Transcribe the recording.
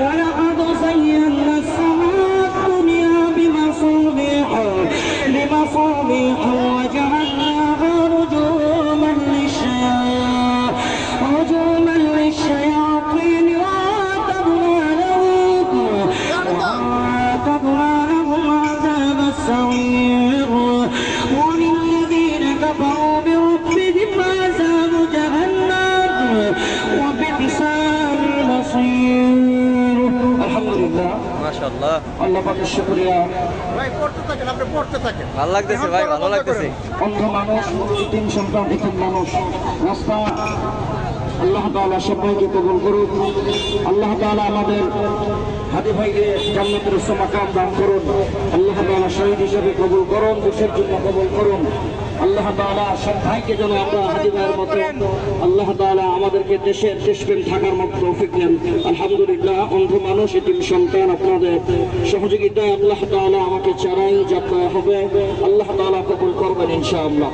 ولقد زينا السماء الدنيا بمصابيح وجعلناها رجوما للشياطين وأعتدنا لهم عذاب السعير وللذين كفروا بربهم عذاب جهنم وبئس المصير الحمد لله ما شاء الله আল্লাহ পাকের শুকরিয়া ভাই পড়তে থাকেন, আপনি পড়তে থাকেন। ভালো লাগতেছে ভাই, ভালো লাগতেছে। অন্ধ মানুষ, তিন সন্তান, এতিম মানুষ, রাস্তা আল্লাহ তাআলা সবাইকে কবুল করুন। আল্লাহ তাআলা আমাদের হাদি ভাইকে জান্নাতের উচ্চ মাকাম দান করুন। আল্লাহ তাআলা শহীদ হিসেবে কবুল করুন, দেশের জন্য কবুল করুন। আল্লাহ তাআলা সব ভাইকে যেন আমরা হাদি ভাইয়ের মতো আল্লাহ তাআলা আমাদেরকে দেশপ্রেম থাকার মতো তৌফিক দেন। আলহামদুলিল্লাহ, অন্ধ মানুষ, এতিম সন্তান, আপনাদের সহযোগিতায় আল্লাহ তাআলা আমাকে চারাই যাত্রা হবে। আল্লাহ তাআলা কবুল করবেন ইনশাআল্লাহ।